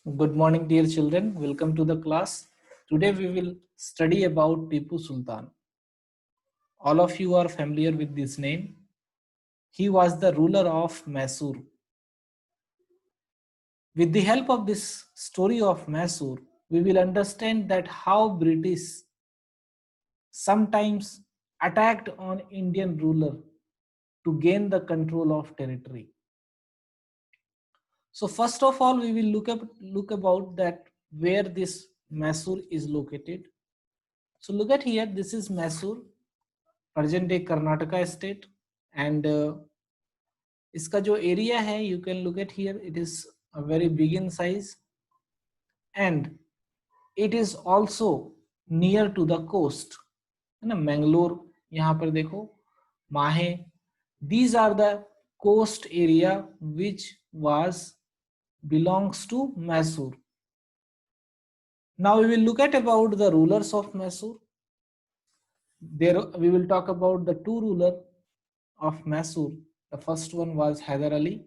Good morning, dear children. Welcome to the class. Today we will study about Tipu Sultan. All of you are familiar with this name. He was the ruler of Mysore. With the help of this story of Mysore, we will understand that how British sometimes attacked on Indian ruler to gain the control of territory. So first of all, we will look about that where this Mysore is located. So look at here, this is Mysore, present day Karnataka state, and इसका जो area है, you can look at here, it is a very big in size, and it is also near to the coast, है ना? Mangalore, यहाँ पर देखो, Mahe, these are the coast area which belongs to Mysore. Now we will look at about the rulers of Mysore. There we will talk about the two rulers of Mysore. The first one was Hyder Ali.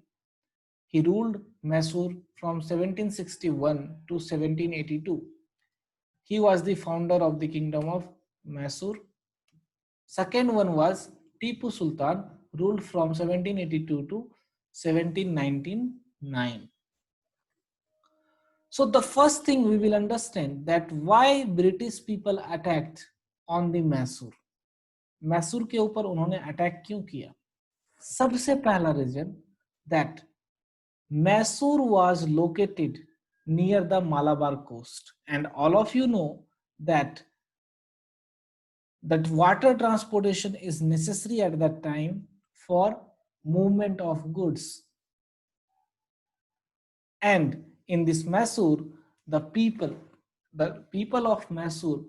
He ruled Mysore from 1761 to 1782. He was the founder of the kingdom of Mysore. Second one was Tipu Sultan, ruled from 1782 to 1799. So the first thing we will understand that why British people attacked on the Mysore. Mysore के ऊपर उन्होंने attack क्यों किया? सबसे पहला reason that Mysore was located near the Malabar coast, and all of you know that water transportation is necessary at that time for movement of goods. And in this Mysore, the people of Mysore,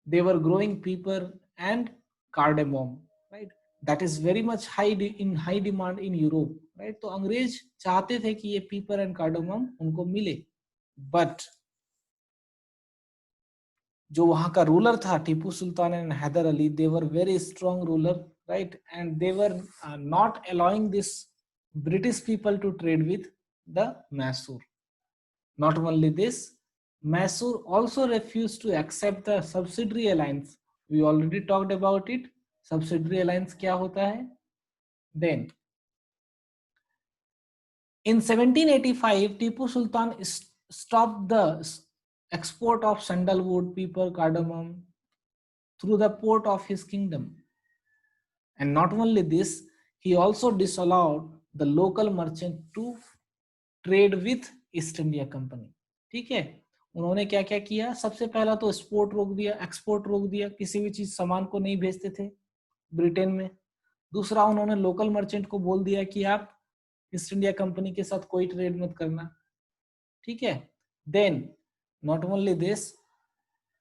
they were growing pepper and cardamom, right? That is very much high demand in Europe, right? तो अंग्रेज चाहते थे कि ये pepper and cardamom उनको मिले, but जो वहां का रूलर था Tipu Sultan and Hyder Ali, they were very strong ruler, right? And they were not allowing this British people to trade with the Mysore. Not only this, Mysore also refused to accept the subsidiary alliance. We already talked about it. Subsidiary alliance क्या होता है? Then, in 1785, Tipu Sultan stopped the export of sandalwood, pepper, cardamom through the port of his kingdom. And not only this, he also disallowed the local merchant to trade with east India company. ठीक है, उन्होंने क्या क्या किया? सबसे पहला तो export रोक दिया, एक्सपोर्ट रोक दिया, किसी भी चीज सामान को नहीं भेजते थे ब्रिटेन में. दूसरा, उन्होंने लोकल मर्चेंट को बोल दिया कि आप ईस्ट इंडिया कंपनी के साथ कोई ट्रेड मत करना. ठीक है. Then not only this,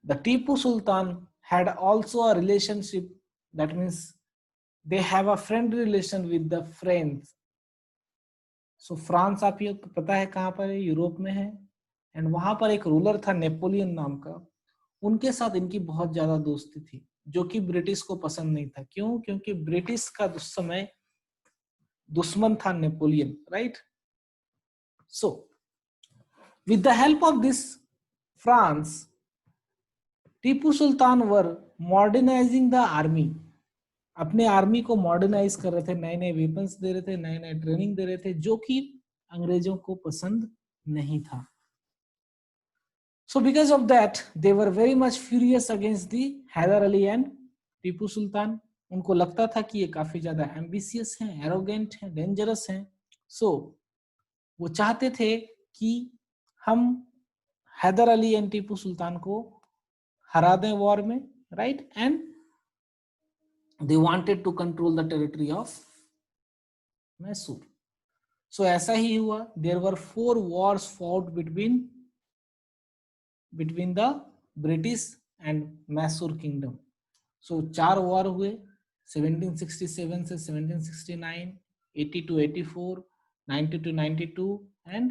the Tipu Sultan had also a relationship, that means they have a friend relation with the French. So France आपको पता है कहां पर है? यूरोप में है. एंड वहां पर एक रूलर था नेपोलियन नाम का, उनके साथ इनकी बहुत ज्यादा दोस्ती थी, जो कि ब्रिटिश को पसंद नहीं था. क्यों? क्योंकि ब्रिटिश का उस समय दुश्मन था Napoleon, right? So with the help of this France, Tipu Sultan were modernising the army. अपने आर्मी को मॉडर्नाइज कर रहे थे, नए नए वेपन्स दे रहे थे, नए नए ट्रेनिंग दे रहे थे, जो कि अंग्रेजों को पसंद नहीं था. So because of that, they were very much furious against the Haider Ali and Tipu Sultan. उनको लगता था कि ये काफी ज्यादा एम्बिशियस हैं, एरोगेंट हैं, डेंजरस हैं. सो वो चाहते थे कि हम हैदर अली एंड टीपू सुल्तान को हरा दें वॉर में, right? And they wanted to control the territory of Mysore. So ऐसा ही हुआ. There were 4 wars fought between the British and Mysore kingdom. So 4 war हुए 1767 से 1769, 80 to 84, 90 to 92 and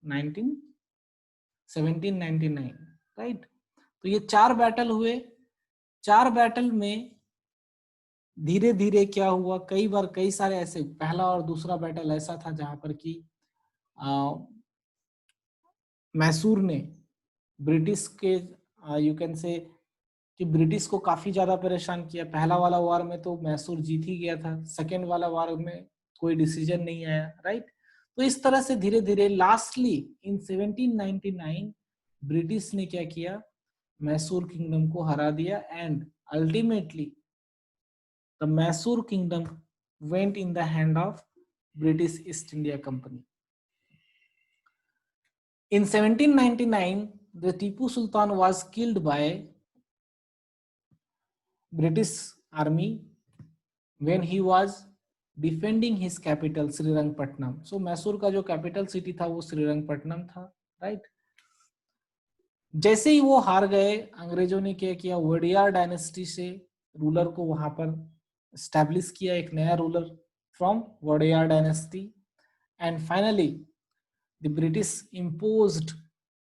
1799, राइट? तो ये 4 बैटल हुए. 4 बैटल में धीरे धीरे क्या हुआ, कई बार कई सारे ऐसे, पहला और दूसरा बैटल ऐसा था जहां पर कि मैसूर ने ब्रिटिश के यू कैन से कि ब्रिटिश को काफी ज्यादा परेशान किया। पहला वाला वार में तो मैसूर जीत ही गया था, सेकेंड वाला वार में कोई डिसीजन नहीं आया, राइट। तो इस तरह से धीरे धीरे लास्टली इन 1799 ब्रिटिश ने क्या किया, मैसूर किंगडम को हरा दिया and ultimately the Mysore kingdom went in the hand of British East India company. In 1799, the Tipu Sultan was killed by British army when he was defending his capital Srirangpatnam. So Mysore का जो capital city था वो श्रीरंगपट्टनम था, right. जैसे ही वो हार गए, अंग्रेजों ने क्या किया, वोडियार डायनेस्टी से रूलर को वहां पर स्टैब्लिश किया, एक नया ruler from Wodeyar dynasty, and finally the British imposed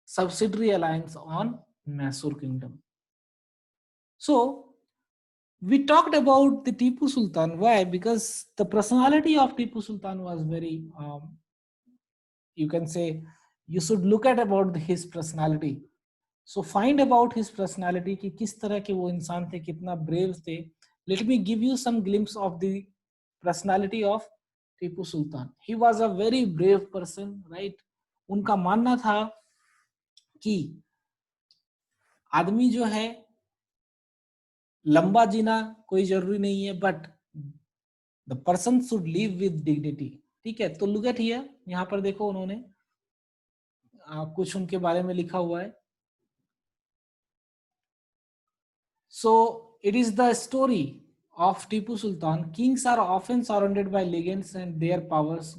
subsidiary alliance on Mysore kingdom. So we talked about the Tipu Sultan. Why? Because the personality of Tipu Sultan was very, you can say, you should look at about his personality. So find about his personality कि किस तरह के वो इंसान थे, कितना brave थे. Let me give you some glimpse of the personality of Tipu Sultan. He was a very brave person, right? उनका मानना था कि आदमी जो है लंबा जीना कोई जरूरी नहीं है, but the person should live with dignity. ठीक है, तो लुक एट हियर, यहां पर देखो उन्होंने कुछ उनके बारे में लिखा हुआ है। So it is the story of Tipu Sultan. Kings are often surrounded by legends and their powers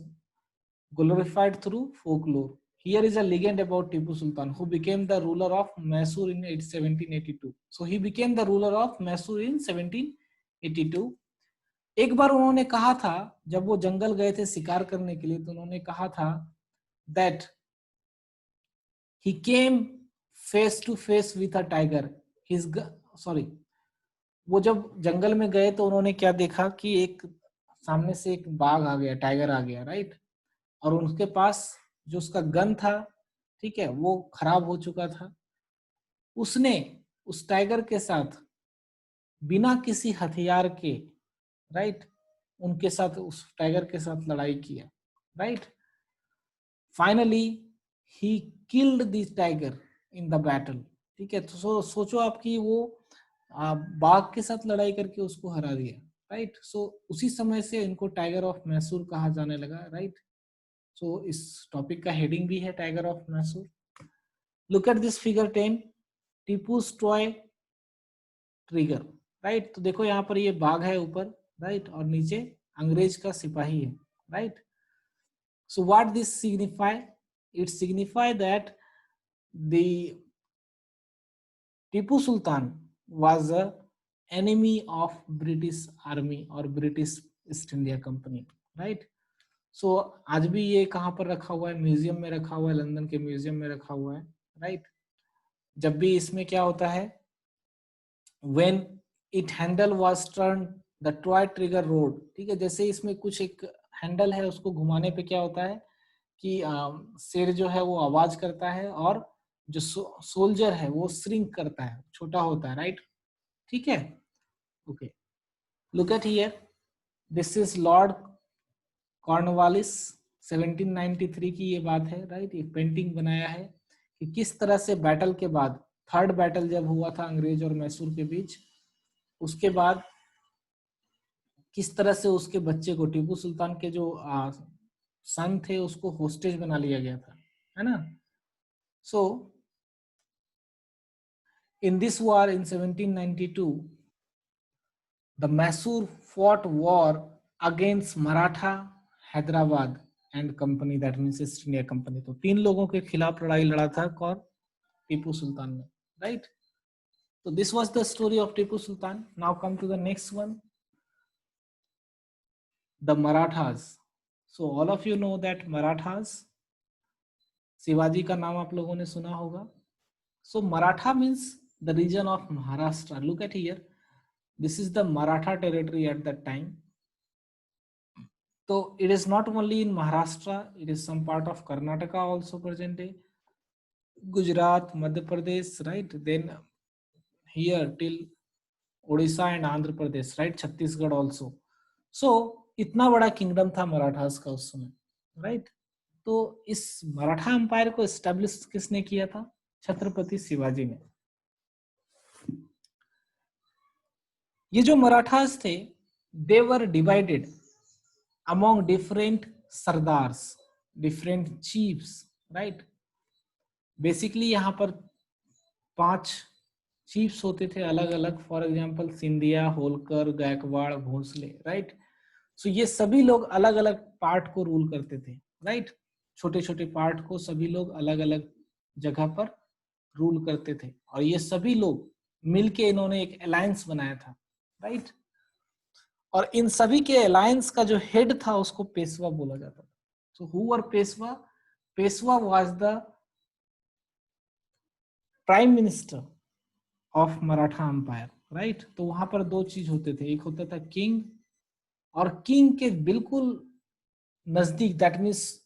glorified through folklore. Here is a legend about Tipu Sultan, who became the ruler of Mysore in 1782. So he became the ruler of Mysore in 1782. एक बार उन्होंने कहा था, जब वो जंगल गए थे शिकार करने के लिए, तो उन्होंने कहा था that he came face to face with a tiger. वो जब जंगल में गए तो उन्होंने क्या देखा कि एक सामने से एक बाघ आ गया, टाइगर आ गया, राइट। और उनके पास जो उसका गन था, ठीक है, वो खराब हो चुका था। उसने उस टाइगर के साथ बिना किसी हथियार के, राइट, उनके साथ, उस टाइगर के साथ लड़ाई किया, right. Finally he killed this tiger in the battle. ठीक है, तो सोचो आपकी वो बाघ के साथ लड़ाई करके उसको हरा दिया, राइट। सो उसी समय से इनको टाइगर ऑफ मैसूर कहा जाने लगा, राइट। सो इस टॉपिक का हेडिंग भी है tiger of Mysore. Look at this figure 10, Tipu's toy trigger, right. तो देखो यहाँ पर ये बाघ है ऊपर, राइट, और नीचे अंग्रेज का सिपाही है, right. So what this signify, it signify that the Tipu Sultan was a enemy of British army और British East India company, right. So आज भी ये कहाँ पर रखा हुआ है, म्यूजियम में रखा हुआ है, लंदन के म्यूजियम में रखा हुआ है, राइट। जब भी इसमें क्या होता है, when it handle was turned the toy trigger rolled, ठीक है, जैसे इसमें कुछ एक हैंडल है, उसको घुमाने पे क्या होता है कि शेर जो है वो आवाज करता है और जो सोल्जर है वो श्रिंक करता है, छोटा होता है, राइट। ठीक है, okay, look at here, this is Lord Cornwallis, 1793 की ये बात है, राइट। एक पेंटिंग बनाया है कि किस तरह से बैटल के बाद, थर्ड बैटल जब हुआ था अंग्रेज और मैसूर के बीच, उसके बाद किस तरह से उसके बच्चे को, टीपू सुल्तान के जो सन थे, उसको होस्टेज बना लिया गया था, है ना। So in this war in 1792 the Mysore fought war against Maratha, Hyderabad and company, that means East India company. तो तीन लोगों के खिलाफ लड़ाई लड़ा था कौन, टीपू सुल्तान ने, right. So this was the story of Tipu Sultan. Now come to the next one, the Marathas. So all of you know that Marathas, Shivaji का नाम आप लोगों ने सुना होगा। So Maratha means the region of Maharashtra. Look at here, this is the Maratha territory at that time. So it is not only in Maharashtra, it is some part of Karnataka also present day. Gujarat, Madhya Pradesh, right? Then here till Odisha and Andhra Pradesh, right? Chhattisgarh also. So इतना बड़ा kingdom था मराठास का उस समय, right? तो इस Maratha empire को establish किसने किया था? छत्रपति शिवाजी ने। ये जो मराठास थे, they were divided among different sardars, different chiefs, right? Basically यहाँ पर 5 चीफ्स होते थे अलग अलग, for example Scindia, Holkar, Gaikwad, Bhosale, right? So ये सभी लोग अलग अलग पार्ट को रूल करते थे, राइट? छोटे छोटे पार्ट को सभी लोग अलग अलग जगह पर रूल करते थे, और ये सभी लोग मिलके इन्होंने एक अलायंस बनाया था, राइट? और इन सभी के अलायंस का जो हेड था उसको पेशवा बोला जाता था। So who were Peshwa? Peshwa was the prime minister of Maratha empire, right? तो वहां पर 2 चीज होते थे, एक होता था किंग, और किंग के बिल्कुल नजदीक, दैट मीन्स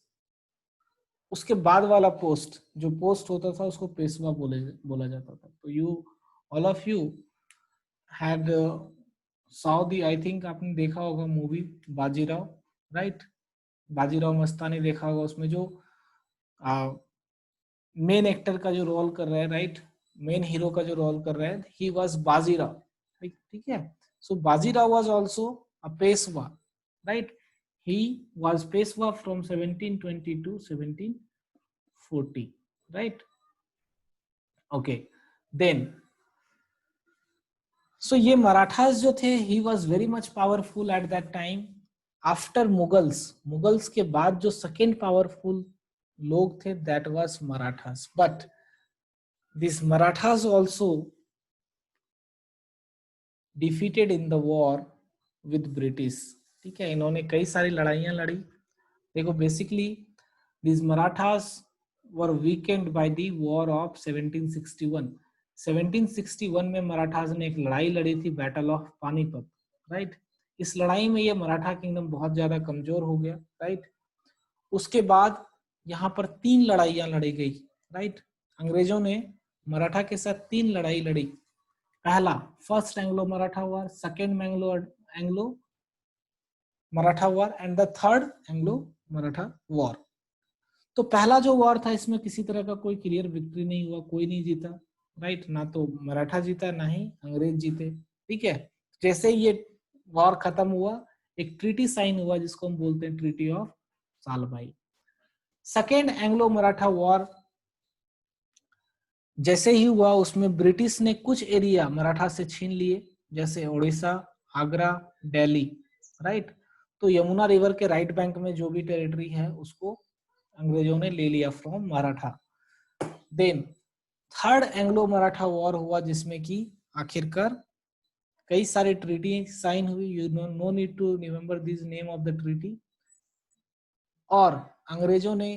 उसके बाद वाला पोस्ट, जो पोस्ट होता था उसको पेशवा बोला जाता था। तो you all of you had saw the, I think आपने देखा होगा मूवी बाजीराव, राइट? बाजीराव मस्तानी देखा होगा, उसमें जो मेन एक्टर का जो रोल कर रहा है, राइट, मेन हीरो का जो रोल कर रहा है, ही वाज बाजीराव, ठीक है? So Bajirao was also a Peshwa, right? He was Peshwa from 1720 to 1740, right? Okay, then so ये मराठास जो थे, he was very much powerful at that time. After Mughals के बाद जो सेकेंड पावरफुल लोग थे, that was Marathas. But this Marathas also defeated in the war with British, ठीक है? इन्होंने कई सारी लड़ाइयां लड़ी। देखो, basically this Marathas were weakened by the war of 1761। 1761 में मराठास ने एक लड़ाई लड़ी थी, बैटल ऑफ पानीपत, राइट? इस लड़ाई में ये मराठा किंगडम बहुत ज्यादा कमजोर हो गया, राइट? उसके बाद यहाँ पर 3 लड़ाइयां लड़ी गई, राइट? अंग्रेजों ने मराठा के साथ 3 लड़ाई लड़ी। पहला first Anglo Maratha war, second Anglo Maratha war and the third Anglo Maratha war. तो पहला जो वॉर था, इसमें किसी तरह का कोई क्लियर विक्ट्री नहीं हुआ, कोई नहीं जीता, राइट? ना तो मराठा जीता, ना ही अंग्रेज जीते, ठीक है? जैसे ये वॉर खत्म हुआ, एक ट्रीटी साइन हुआ जिसको हम बोलते हैं treaty of Salbai. Second Anglo Maratha war जैसे ही हुआ, उसमें ब्रिटिश ने कुछ एरिया मराठा से छीन लिए, जैसे उड़ीसा, आगरा, दिल्ली, राइट? तो यमुना रिवर के राइट बैंक में जो भी टेरिटरी है उसको अंग्रेजों ने ले लिया from Maratha. Then third Anglo Maratha war हुआ, जिसमें कि आखिरकार कई सारे ट्रीटी साइन हुई। You no need to remember this name of the treaty. और अंग्रेजों ने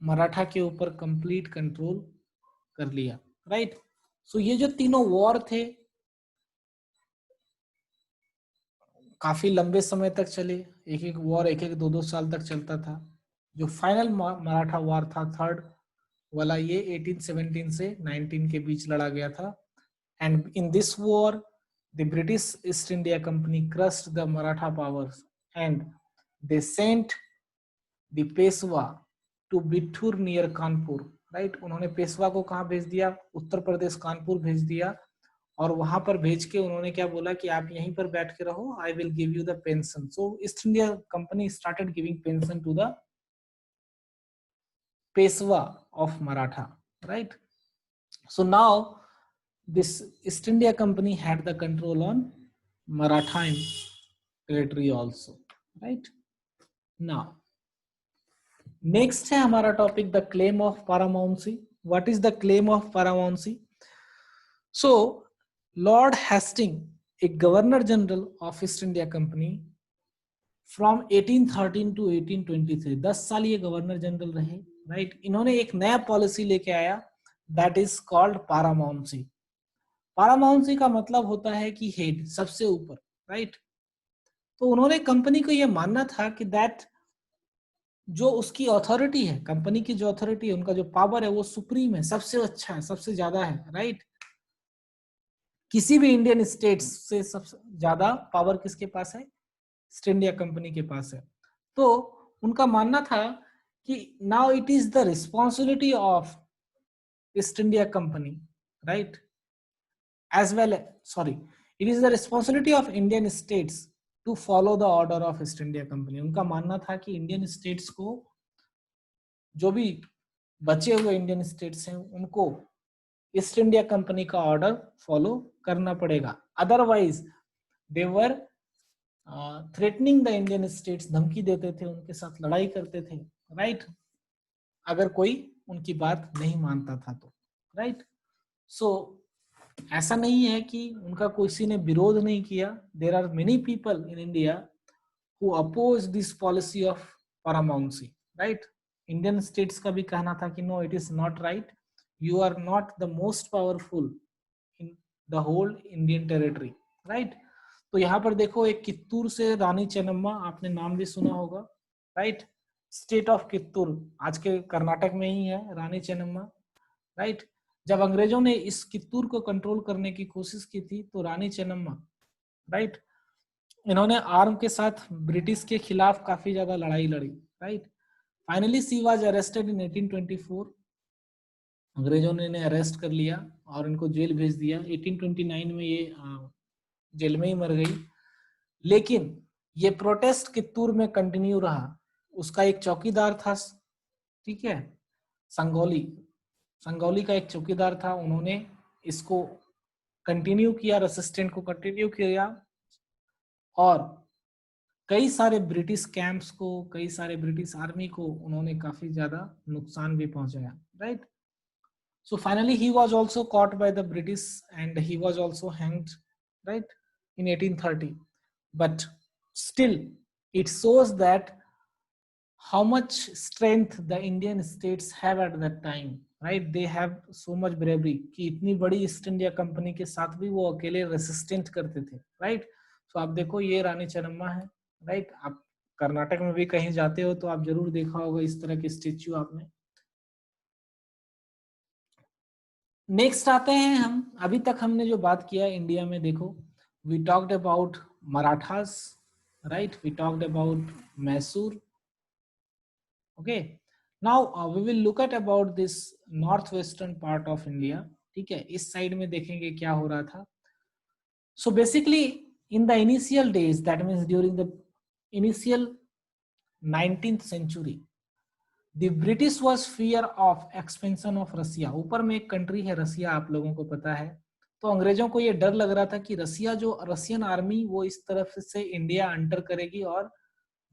मराठा के ऊपर कंप्लीट कंट्रोल कर लिया, राइट? सो ये जो तीनों वॉर थे काफी लंबे समय तक चले, एक एक वॉर 1-2 साल तक चलता था। जो फाइनल मराठा वॉर था, थर्ड वाला, ये 1817 से 19 के बीच लड़ा गया था। And in this war the British East India Company crushed the Maratha powers and they sent the Peshwa to Bithoor near Kanpur, right? उन्होंने पेशवा को कहाँ भेज दिया? उत्तर प्रदेश, कानपुर भेज दिया। और वहां पर भेज के उन्होंने क्या बोला कि आप यहीं पर बैठ के रहो, I will give you the pension. So East India Company started giving pension to the Peshwa of Maratha, right? So now this East India Company had the control on Maratha territory also, right? Now next है हमारा topic the claim of paramountcy. What is the claim of paramountcy? So Lord Hastings, a Governor General of East India Company from 1813 to 1823, 10 साल ये governor general रहे, right? इन्होंने एक नया policy लेके आया, दैट इज कॉल्ड paramountcy. पारामाउंसी का मतलब होता है कि हेड, सबसे ऊपर, राइट? तो उन्होंने कंपनी को यह मानना था कि दैट जो उसकी अथॉरिटी है, कंपनी की जो अथॉरिटी है, उनका जो पावर है वो सुप्रीम है, सबसे अच्छा है, सबसे ज्यादा है, राइट। किसी भी इंडियन स्टेट्स से सबसे ज्यादा पावर किसके पास है? ईस्ट इंडिया कंपनी के पास है। तो उनका मानना था कि now it is the responsibility of East India company, right, as well, sorry, it is the responsibility of Indian states to follow the order of East India Company. उनका मानना था कि इंडियन स्टेट्स को, जो भी बचे हुए इंडियन स्टेट्स हैं, उनको ईस्ट इंडिया कंपनी का ऑर्डर फॉलो करना पड़ेगा, otherwise they were threatening the Indian states, धमकी देते थे, उनके साथ लड़ाई करते थे, राइट, अगर कोई उनकी बात नहीं मानता था तो, राइट। सो ऐसा नहीं है कि उनका किसी ने विरोध नहीं किया। There are many people in India who oppose this policy of paramountcy, right. Indian states का भी कहना था कि no, it is not right, you are not the most powerful in the whole Indian territory, right. तो यहाँ पर देखो, एक कित्तूर से रानी चेन्नम्मा, आपने नाम भी सुना होगा, राइट। स्टेट ऑफ कित्तूर आज के कर्नाटक में ही है, रानी चेन्नम्मा, राइट। जब अंग्रेजों ने इस कित्तूर को कंट्रोल करने की कोशिश की थी तो रानी चेन्नम्मा, राइट, इन्होंने आर्म के साथ ब्रिटिश के खिलाफ काफी ज्यादा लड़ाई लड़ी, right. Finally she was arrested in 1824। अंग्रेजों ने इन्हें अरेस्ट कर लिया और इनको जेल भेज दिया। 1829 में ये जेल में ही मर गई। लेकिन ये प्रोटेस्ट कित्तूर में कंटिन्यू रहा। उसका एक चौकीदार था, ठीक है, संगोली, संगोली का एक चौकीदार था, उन्होंने इसको कंटिन्यू किया, रेसिस्टेंट को कंटिन्यू किया, और कई सारे ब्रिटिश कैंप्स को, कई सारे ब्रिटिश आर्मी को उन्होंने काफी ज्यादा नुकसान भी पहुंचाया, right. So finally he was also caught by the British and he was also hanged, right, in 1830. But still it shows that how much strength the Indian states have at that time, right. They have so much bravery कि इतनी बड़ी east India company के साथ भी वो अकेले resistant करते थे, राइट। So आप देखो, ये रानी चेन्नम्मा है, राइट। आप कर्नाटक में भी कहीं जाते हो तो आप जरूर देखा होगा इस तरह के स्टेच्यू आपने। नेक्स्ट आते हैं हम, अभी तक हमने जो बात किया इंडिया में, देखो, we talked about Marathas, right, we talked about Mysore, okay. Now we will look at about this north western part of India, ठीक है। इस साइड में देखेंगे क्या हो रहा था। So basically in the initial days, that means during the initial 19th century, The British was fear of expansion of Russia। ऊपर में एक कंट्री है रसिया, आप लोगों को पता है। तो अंग्रेजों को ये डर लग रहा था कि रसिया, जो रसियन आर्मी, वो इस तरफ से इंडिया एंटर करेगी और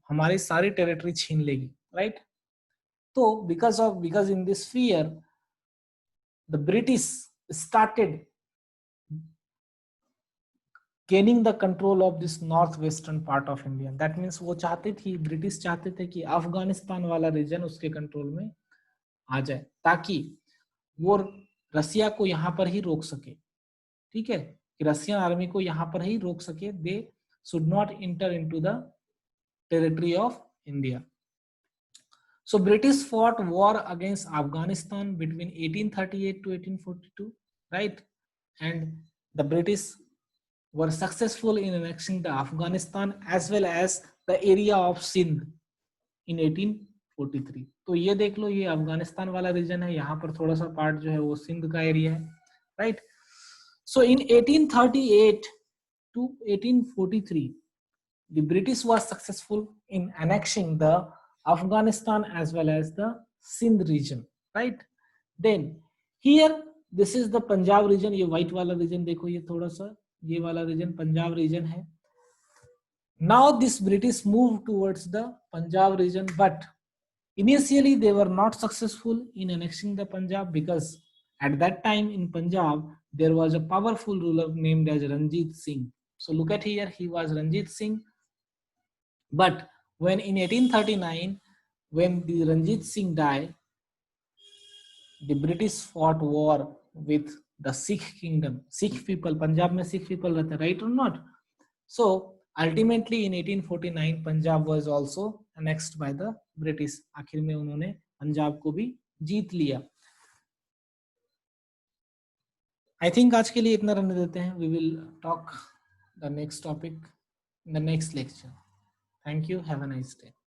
हमारी सारी टेरिटरी छीन लेगी, राइट। तो because in this fear the British started gaining the control of this north western part of India. That means वो चाहते थी, ब्रिटिश चाहते थे कि अफगानिस्तान वाला रीजन उसके कंट्रोल में आ जाए, ताकि वो रसिया को यहां पर ही रोक सके, ठीक है, कि रशियन आर्मी को यहां पर ही रोक सके। They should not inter into the territory of India. So British fought war against Afghanistan between 1838 to 1842, right, and the British were successful in annexing the Afghanistan as well as the area of Sindh in 1843। तो ये देख लो, ये अफगानिस्तान वाला reason है, यहाँ पर थोड़ा सा पार्ट जो है वो सिंध का एरिया है, right. So in 1838 to 1843 the British was successful in annexing the Afghanistan as well as the Sindh region, right। Then here this is the Punjab region। ये व्हाइट वाला रीजन देखो, ये थोड़ा सा, ये वाला रीजन पंजाब रीजन है। Now this British moved towards the Punjab region, but initially they were not successful in annexing the Punjab because at that time in Punjab there was a powerful ruler named as Ranjit Singh। So look at here, he was Ranjit Singh, but when in 1839 when the Ranjit Singh died, the British fought war with the Sikh kingdom, Sikh people, Punjab में Sikh people रहते, right or not? So ultimately in 1849 Punjab was also annexed by the British. आखिर में उन्होंने पंजाब को भी जीत लिया. I think आज के लिए इतना रहने देते हैं. We will talk the next topic in the next lecture. Thank you. Have a nice day.